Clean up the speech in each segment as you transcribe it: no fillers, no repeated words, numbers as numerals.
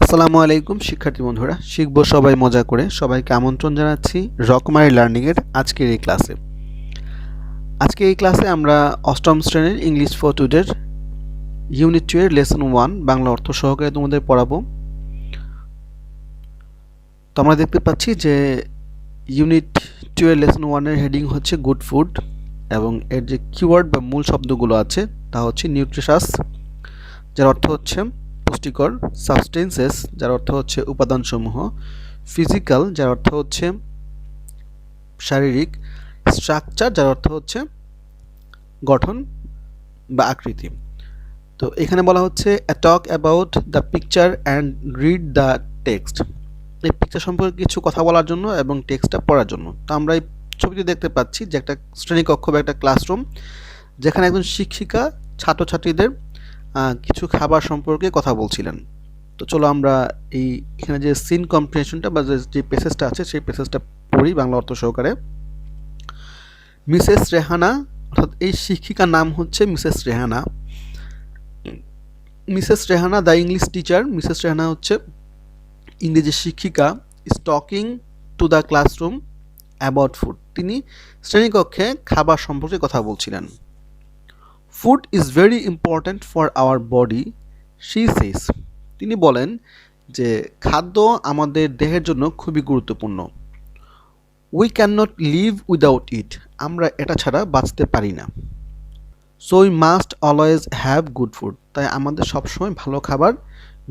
আসসালামু আলাইকুম শিক্ষার্থী বন্ধুরা, শিখবো সবাই মজা করে। সবাইকে আমন্ত্রণ জানাচ্ছি রকমারি লার্নিংয়ের আজকের এই ক্লাসে। আজকে এই ক্লাসে আমরা অষ্টম শ্রেণীর ইংলিশ ফর টুডের ইউনিট 2 এর লেসন 1 বাংলা অর্থ সহকারে তোমাদের পড়াবো। তো আমরা দেখতে পাচ্ছি যে ইউনিট 2 এর লেসন 1 এর হেডিং হচ্ছে গুড ফুড, এবং এর যে কিওয়ার্ড বা মূল শব্দগুলো আছে তা হচ্ছে নিউট্রিশাস, যার অর্থ হচ্ছে পুষ্টিকর, সাবস্টেন্সেস যার অর্থ হচ্ছে উপাদানসমূহ, ফিজিক্যাল যার অর্থ হচ্ছে শারীরিক, স্ট্রাকচার যার অর্থ হচ্ছে গঠন বা আকৃতি। তো এখানে বলা হচ্ছে talk about the picture and read the text. এই পিকচার সম্পর্কে কিছু কথা বলার জন্য এবং টেক্সটটা পড়ার জন্য। তো আমরা এই ছবিতে দেখতে পাচ্ছি যে একটা শ্রেণীকক্ষ বা একটা ক্লাসরুম, যেখানে একজন শিক্ষিকা ছাত্রছাত্রীদের কিছু খাবার সম্পর্কে কথা বলছিলেন। তো চলো আমরা এখানে যে সিন কম্প্রিহেনশনটা বা যে প্যাসেজটা আছে সেই প্যাসেজটা পড়ি বাংলা অর্থ সহকারে। মিসেস রেহানা, অর্থাৎ এই শিক্ষিকার নাম হচ্ছে Mrs Rehana. Mrs Rehana the English teacher, Mrs Rehana হচ্ছে ইংরেজি শিক্ষিকা, is talking to the classroom about food. তিনি শ্রেণীকক্ষে খাবার সম্পর্কে কথা বলছিলেন। Food is very important for our body, she says. তিনি বলেন যে খাদ্য আমাদের দেহের জন্য খুবই গুরুত্বপূর্ণ। We can not live without it, আমরা এটা ছাড়া বাঁচতে পারি না। So we must always have good food, তাই আমাদের সবসময় ভালো খাবার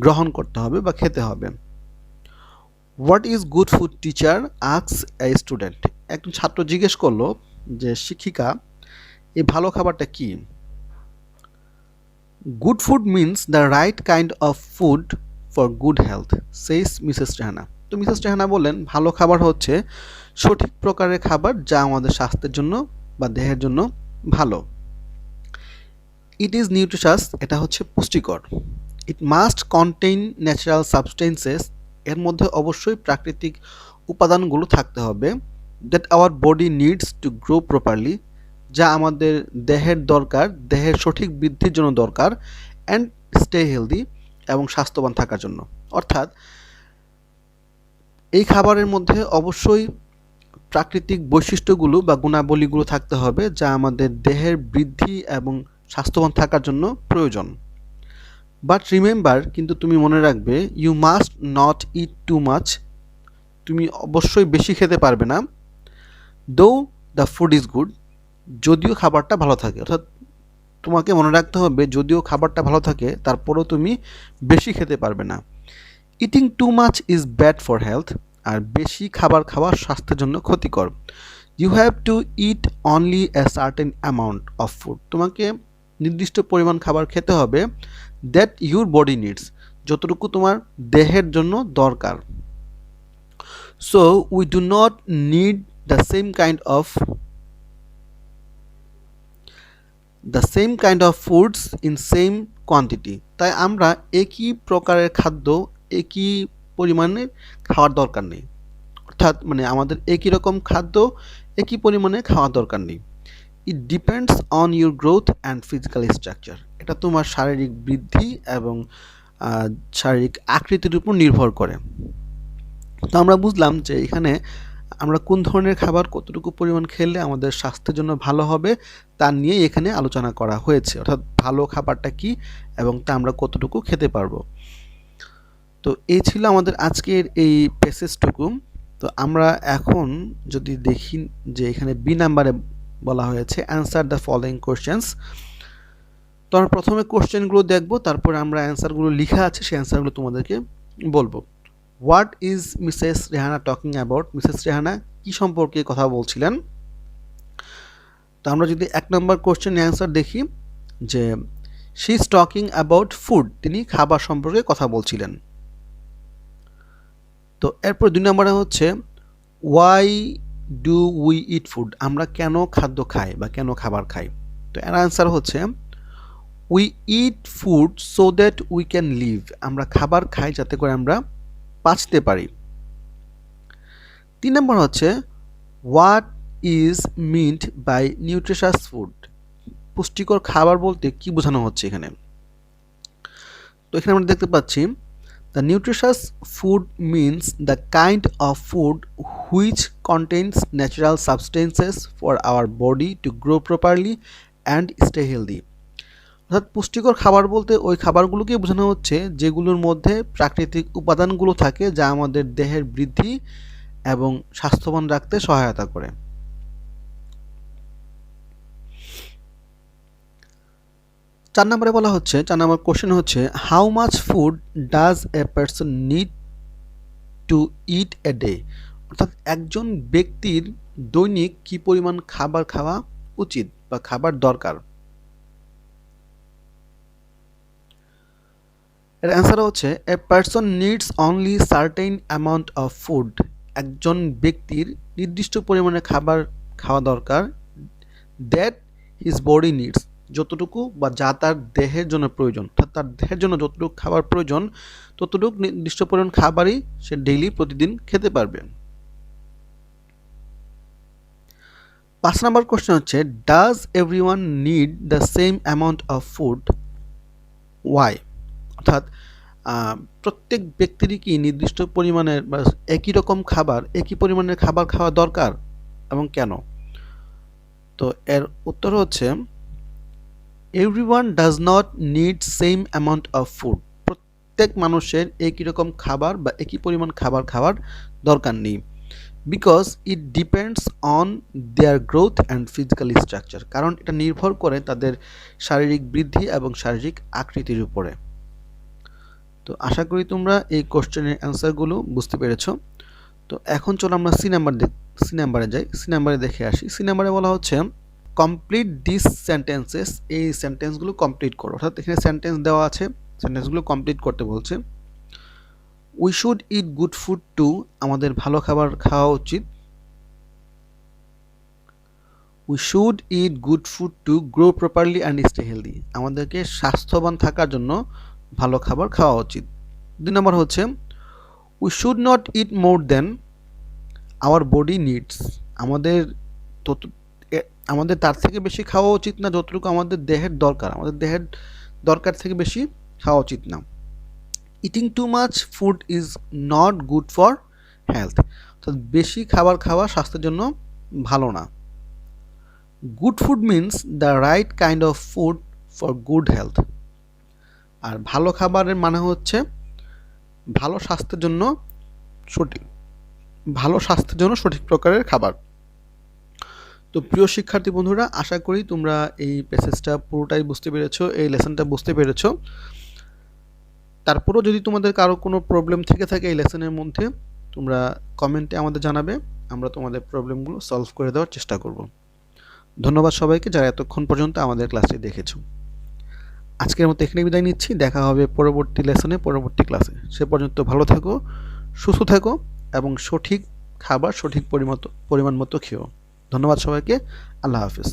গ্রহণ করতে হবে বা খেতে হবে। What is good food teacher asks a student. একজন ছাত্র জিজ্ঞেস করলো যে শিক্ষিকা, এই ভালো খাবারটা কি? Good food means the right kind of food for good health, says Mrs Rehana. তো মিসেস রেহানা বললেন ভালো খাবার হচ্ছে সঠিক প্রকারের খাবার যা আমাদের স্বাস্থ্যের জন্য বা দেহের জন্য ভালো। ইট ইজ নিউট্রিশাস, এটা হচ্ছে পুষ্টিকর। It must contain natural substances, এর মধ্যে অবশ্যই প্রাকৃতিক উপাদানগুলো থাকতে হবে। That our body needs to grow properly, যা আমাদের দেহের দরকার, দেহের সঠিক বৃদ্ধির জন্য দরকার। অ্যান্ড স্টে হেলদি, এবং স্বাস্থ্যবান থাকার জন্য। অর্থাৎ এই খাবারের মধ্যে অবশ্যই প্রাকৃতিক বৈশিষ্ট্যগুলো বা গুণাবলীগুলো থাকতে হবে যা আমাদের দেহের বৃদ্ধি এবং স্বাস্থ্যবান থাকার জন্য প্রয়োজন। বাট রিমেম্বার, কিন্তু তুমি মনে রাখবে, you must not eat too much, তুমি অবশ্যই বেশি খেতে পারবে না। দো দ্য ফুড ইজ গুড, যদিও খাবারটা ভালো থাকে। অর্থাৎ তোমাকে মনে রাখতে হবে যদিও খাবারটা ভালো থাকে তারপরেও তুমি বেশি খেতে পারবে না। Eating too much is bad for health, আর বেশি খাবার খাওয়া স্বাস্থ্যের জন্য ক্ষতিকর। You have to eat only a certain amount of food, তোমাকে নির্দিষ্ট পরিমাণ খাবার খেতে হবে। দ্যাট ইউর বডি নিডস, যতটুকু তোমার দেহের জন্য দরকার। So we do not need the same kind of foods in same quantity, তাই আমরা একই প্রকারের খাদ্য একই পরিমাণে খাওয়ার দরকার নেই। অর্থাৎ আমাদের একই রকম খাদ্য একই পরিমাণে খাওয়ার দরকার নেই। It depends on your growth and physical structure, এটা তোমার শারীরিক বৃদ্ধি এবং শারীরিক আকৃতির উপর নির্ভর করে। তো আমরা বুঝলাম যে এখানে আমরা কোন ধরনের খাবার কতটুকু পরিমাণ খেলে আমাদের স্বাস্থ্যের জন্য ভালো হবে তা নিয়ে এখানে আলোচনা করা হয়েছে। অর্থাৎ ভালো খাবারটা কি এবং তা আমরা কতটুকু খেতে পারবো। তো এই ছিল আমাদের আজকের এই প্যাসেজটুকু। তো আমরা এখন যদি দেখি যে এখানে বি নাম্বারে বলা হয়েছে অ্যান্সার দ্য ফলোয়িং কোশ্চেন্স। তো আমরা প্রথমে কোশ্চেনগুলো দেখব, তারপরে আমরা অ্যান্সারগুলো লেখা আছে সেই অ্যান্সারগুলো তোমাদেরকে বলবো। What is Mrs Rehana talking about, Mrs Rehana কি সম্পর্কে কথা বলছিলেন? তো আমরা যদি 1 নম্বর কোশ্চেন অ্যান্সার দেখি যে she is talking about food, তিনি খাবার সম্পর্কে কথা বলছিলেন। তো এরপর 2 নম্বরে হচ্ছে why do we eat food, আমরা কেন খাদ্য খাই বা কেন খাবার খাই? তো এর অ্যান্সার হচ্ছে we eat food so that we can live, আমরা খাবার খাই যাতে করে আমরা বাঁচতে পারি। 3 নম্বর হচ্ছে what is meant by nutritious food, পুষ্টিকর খাবার বলতে কি বোঝানো হচ্ছে এখানে? তো এখানে আমরা দেখতে পাচ্ছি The nutritious food means the kind of food which contains natural substances for our body to grow properly and stay healthy. অর্থাৎ পুষ্টিকর খাবার বলতে ওই খাবারগুলোকে বোঝানো হচ্ছে যেগুলোর মধ্যে প্রাকৃতিক উপাদানগুলো থাকে যা আমাদের দেহের বৃদ্ধি এবং স্বাস্থ্যবান রাখতে সহায়তা করে। 4 নম্বরে বলা হচ্ছে 4 নম্বর কোশ্চেন হচ্ছে how much food does a person need to it a day, অর্থাৎ একজন ব্যক্তির দৈনিক কি পরিমাণ খাবার খাওয়া উচিত বা খাবার দরকার। এর অ্যান্সার হচ্ছে a person needs only certain amount of food, একজন ব্যক্তির নির্দিষ্ট পরিমাণে খাবার খাওয়া দরকার, দ্যাট হিজ বডি নিডস, যতটুকু বা যা তার দেহের জন্য প্রয়োজন, অর্থাৎ তার দেহের জন্য যতটুকু খাবার প্রয়োজন ততটুকু নির্দিষ্ট পরিমাণ খাবারই সে ডেইলি প্রতিদিন খেতে পারবে। 5 নম্বর কোশ্চেন হচ্ছে does everyone need the same amount of food, why, অর্থাৎ প্রত্যেক ব্যক্তিরই কি নির্দিষ্ট পরিমাণের বা একই রকম খাবার একই পরিমাণের খাবার খাওয়া দরকার এবং কেন? তো এর উত্তর হচ্ছে everyone does not need same amount of food, প্রত্যেক মানুষের একই রকম খাবার বা একই পরিমাণ খাবার খাওয়ার দরকার নেই। Because it depends on their growth and physical structure, কারণ এটা নির্ভর করে তাদের শারীরিক বৃদ্ধি এবং শারীরিক আকৃতির উপরে। তো আশা করি তোমরা এই কোশ্চেনের অ্যান্সারগুলো বুঝতে পেরেছো। তো এখন চলো আমরা সি নাম্বারে যাই, সি নাম্বারে দেখে আসি। সি নাম্বারে বলা হচ্ছে কমপ্লিট দিস সেন্টেন্সেস, এই সেন্টেন্সগুলো কমপ্লিট করো, অর্থাৎ এখানে সেন্টেন্স দেওয়া আছে, সেন্টেন্সগুলো কমপ্লিট করতে বলছে। We should eat good food to, আমাদের ভালো খাবার খাওয়া উচিত। We should eat good food to grow properly and stay healthy, আমাদেরকে স্বাস্থ্যবান থাকার জন্য ভালো খাবার খাওয়া উচিত। 2 নম্বর হচ্ছে we should not eat more than our body needs, আমাদের তার থেকে বেশি খাওয়া উচিত না যতটুকু আমাদের দেহের দরকার, আমাদের দেহের দরকার থেকে বেশি খাওয়া উচিত না। Eating too much food is not good for health, অর্থাৎ বেশি খাবার খাওয়া স্বাস্থ্যের জন্য ভালো না। Good food means the right kind of food for good health, আর ভালো খাবারের মানে হচ্ছে ভালো স্বাস্থ্যের জন্য সঠিক প্রকারের খাবার। তো প্রিয় শিক্ষার্থী বন্ধুরা, আশা করি তোমরা এই প্যাসেজটা পুরোটাই বুঝতে পেরেছো, এই লেসনটা বুঝতে পেরেছো। তারপরেও যদি তোমাদের কারো কোনো প্রবলেম থেকে থাকে এই লেসনের মধ্যে, তোমরা কমেন্টে আমাদের জানাবে, আমরা তোমাদের প্রবলেমগুলো সলভ করে দেওয়ার চেষ্টা করব। ধন্যবাদ সবাইকে যারা এতক্ষণ পর্যন্ত আমাদের ক্লাসটি দেখেছো। আজকের মতো এখানে বিদায় নিচ্ছি, দেখা হবে পরবর্তী লেসনে, পরবর্তী ক্লাসে। সে পর্যন্ত ভালো থেকো, সুস্থ থেকো এবং সঠিক খাবার সঠিক পরিমাণ মতো খেও। ধন্যবাদ সবাইকে, আল্লাহ হাফিজ।